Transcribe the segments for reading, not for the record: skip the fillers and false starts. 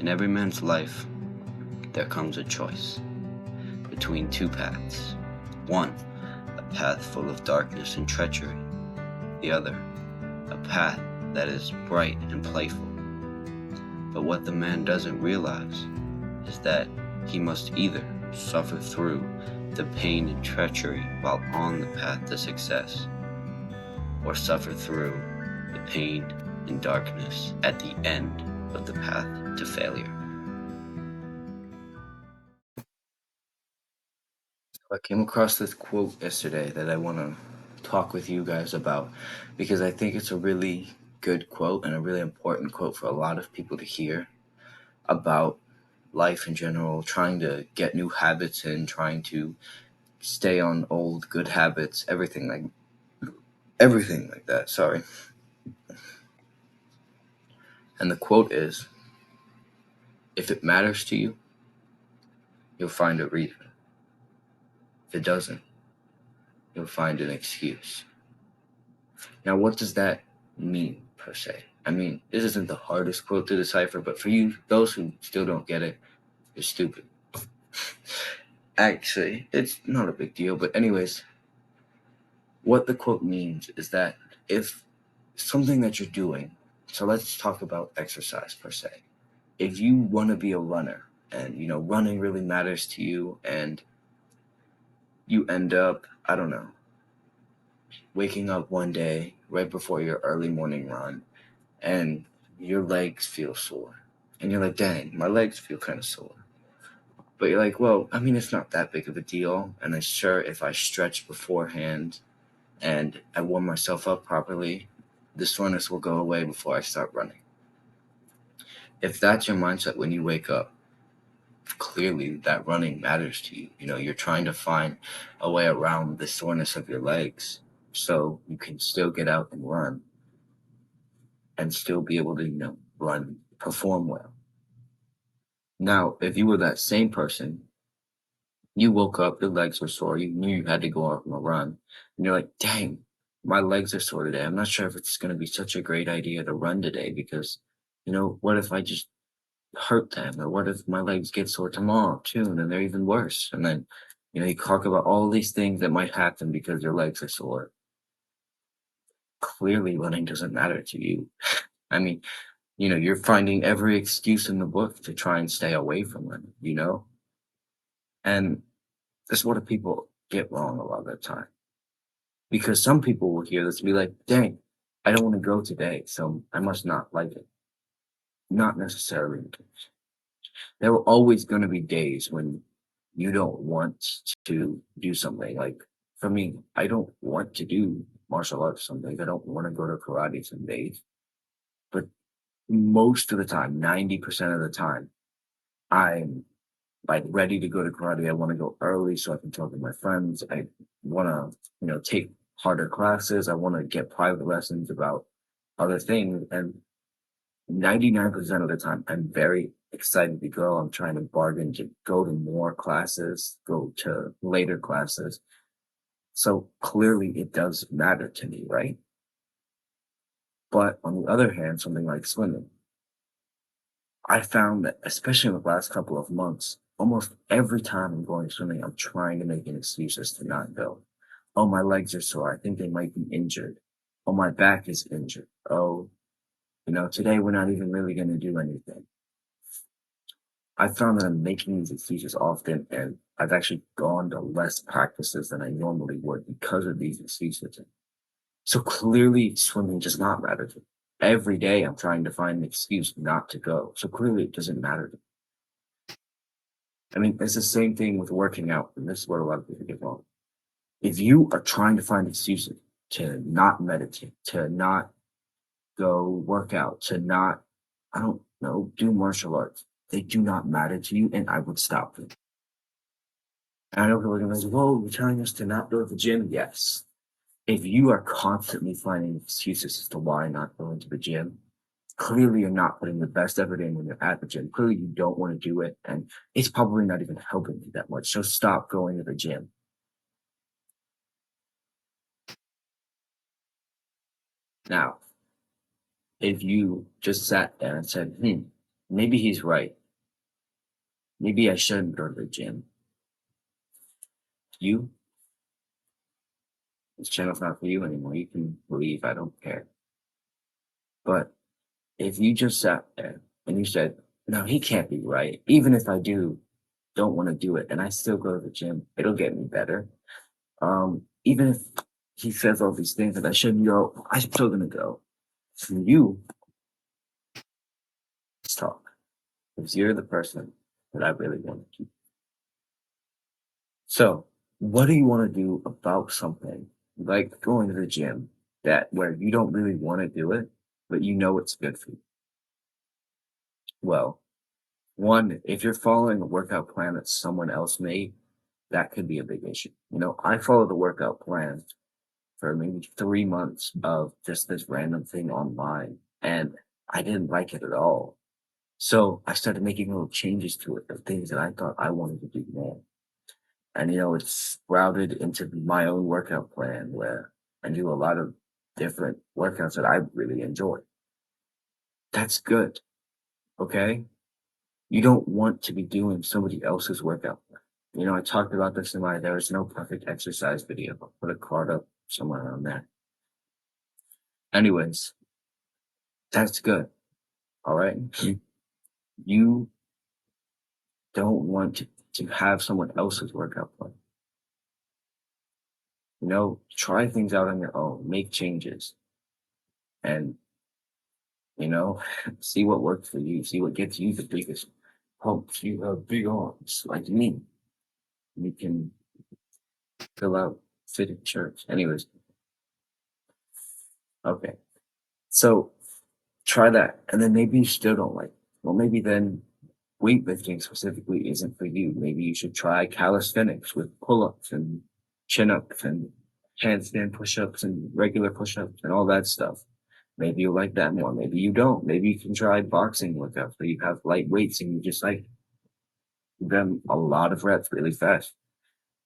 In every man's life, there comes a choice between two paths. One, a path full of darkness and treachery. The other, a path that is bright and playful. But what the man doesn't realize is that he must either suffer through the pain and treachery while on the path to success, or suffer through the pain and darkness at the end of the path to failure. I came across this quote yesterday that I want to talk with you guys about because I think it's a really good quote and a really important quote for a lot of people to hear about life in general, trying to get new habits in, trying to stay on old good habits, everything like that. Sorry. And the quote is, if it matters to you, you'll find a reason. If it doesn't, you'll find an excuse. Now, what does that mean, per se? I mean, this isn't the hardest quote to decipher, but for you, those who still don't get it, you're stupid. Actually, it's not a big deal, but anyways, what the quote means is that if something that you're doing, so let's talk about exercise, per se. If you want to be a runner and, running really matters to you and you end up, I don't know, waking up one day right before your early morning run and your legs feel sore. And you're like, dang, my legs feel kind of sore. But you're like, well, I mean, it's not that big of a deal. And I'm sure if I stretch beforehand and I warm myself up properly, the soreness will go away before I start running. If that's your mindset when you wake up, clearly that running matters to you. You're trying to find a way around the soreness of your legs so you can still get out and run and still be able to, perform well. Now, if you were that same person, you woke up, your legs were sore, you knew you had to go out on a run, and you're like, dang, my legs are sore today. I'm not sure if it's going to be such a great idea to run today because, what if I just hurt them? Or what if my legs get sore tomorrow too, and then they're even worse? And then, you talk about all these things that might happen because your legs are sore. Clearly, running doesn't matter to you. I mean, you're finding every excuse in the book to try and stay away from running. And that's what people get wrong a lot of the time. Because some people will hear this and be like, dang, I don't want to go today, so I must not like it. Not necessarily the case. There are always going to be days when you don't want to do something. Like for me, I don't want to do martial arts some days. I don't want to go to karate some days. But most of the time, 90% of the time, I'm like ready to go to karate. I want to go early so I can talk to my friends. I want to, take harder classes. I want to get private lessons about other things. And 99% of the time, I'm very excited to go. I'm trying to bargain to go to more classes, go to later classes. So clearly it does matter to me, right? But on the other hand, something like swimming, I found that, especially in the last couple of months, almost every time I'm going swimming, I'm trying to make an excuse as to not go. Oh, my legs are sore. I think they might be injured. Oh, my back is injured. Oh, today we're not even really going to do anything. I found that I'm making these excuses often, and I've actually gone to less practices than I normally would because of these excuses. So clearly, swimming does not matter to me. Every day, I'm trying to find an excuse not to go. So clearly, it doesn't matter to me. I mean, it's the same thing with working out, and this is what a lot of people get wrong. If you are trying to find excuses to not meditate, to not go work out, to not, I don't know, do martial arts, they do not matter to you, and I would stop them. And I know people are going to say, "Whoa, you're telling us to not go to the gym?" Yes. If you are constantly finding excuses as to why not going to the gym, clearly you're not putting the best effort in when you're at the gym. Clearly you don't want to do it, and it's probably not even helping you that much. So stop going to the gym. Now, if you just sat there and said, Maybe he's right. Maybe I shouldn't go to the gym. You, this channel's not for you anymore. You can leave. I don't care. But if you just sat there and you said, no, he can't be right. Even if I don't want to do it and I still go to the gym, it'll get me better. Even if he says all these things that I shouldn't go, I'm still gonna go. And you, let's talk. Because you're the person that I really want to keep. So, what do you want to do about something like going to the gym that where you don't really want to do it, but you know it's good for you? Well, one, if you're following a workout plan that someone else made, that could be a big issue. I follow the workout plan for maybe 3 months of just this random thing online, and I didn't like it at all. So I started making little changes to it, the things that I thought I wanted to do more. And it's sprouted into my own workout plan where I do a lot of different workouts that I really enjoy. That's good. Okay. You don't want to be doing somebody else's workout plan. I talked about this in my There Is No Perfect Exercise video. I'll put a card up somewhere around there. Anyways, that's good. All right. You don't want to have someone else's workout plan. Try things out on your own, make changes, and see what works for you, see what gets you the biggest pumps. You have big arms like me. You can fill out fitted shirts. Anyways, okay. So try that. And then maybe you still don't like it. Well, maybe then weightlifting specifically isn't for you. Maybe you should try calisthenics with pull-ups and chin-ups and handstand push-ups and regular push-ups and all that stuff. Maybe you like that more. Maybe you don't. Maybe you can try boxing workouts where you have light weights and you just like them a lot of reps really fast.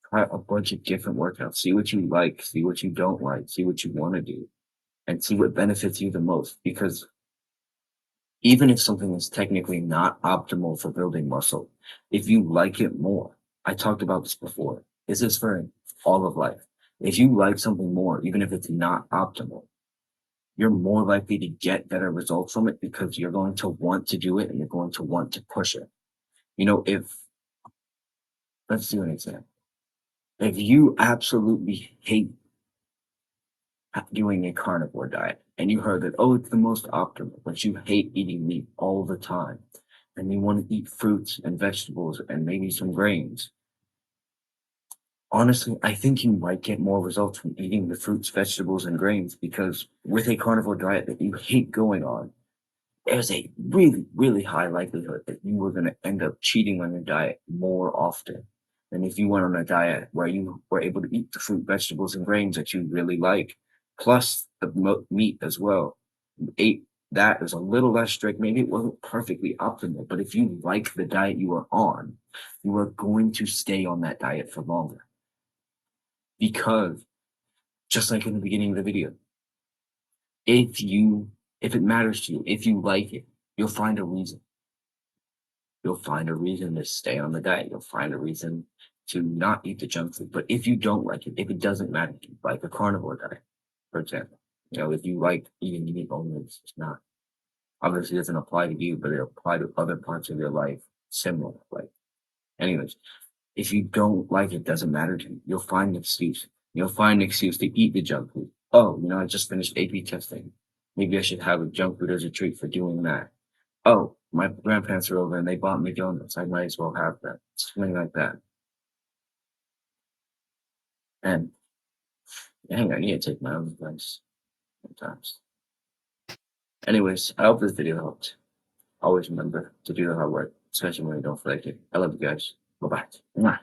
Try a bunch of different workouts. See what you like, see what you don't like, see what you want to do, and see what benefits you the most. Because even if something is technically not optimal for building muscle, if you like it more, I talked about this before. This is for all of life. If you like something more, even if it's not optimal, you're more likely to get better results from it because you're going to want to do it and you're going to want to push it. If let's do an example. If you absolutely hate doing a carnivore diet and you heard that, oh, it's the most optimal, but you hate eating meat all the time and you want to eat fruits and vegetables and maybe some grains. Honestly, I think you might get more results from eating the fruits, vegetables, and grains because with a carnivore diet that you hate going on, there's a really, really high likelihood that you were going to end up cheating on your diet more often than if you went on a diet where you were able to eat the fruit, vegetables, and grains that you really like, plus the meat as well. You ate that as a little less strict. Maybe it wasn't perfectly optimal, but if you like the diet you are on, you are going to stay on that diet for longer. Because just like in the beginning of the video, if it matters to you, if you like it, you'll find a reason. You'll find a reason to stay on the diet. You'll find a reason to not eat the junk food. But if you don't like it, if it doesn't matter to you, like a carnivore diet, for example, if you like eating meat only, it's just not obviously doesn't apply to you, but it apply to other parts of your life similar. Like, anyways, if you don't like it, doesn't matter to you. You'll find an excuse. You'll find an excuse to eat the junk food. Oh, I just finished AP testing. Maybe I should have a junk food as a treat for doing that. Oh, my grandparents are over and they bought me donuts. I might as well have that. Something like that. And dang, I need to take my own advice sometimes. Anyways, I hope this video helped. Always remember to do the hard work, especially when you don't feel like it. I love you guys. Bye bye.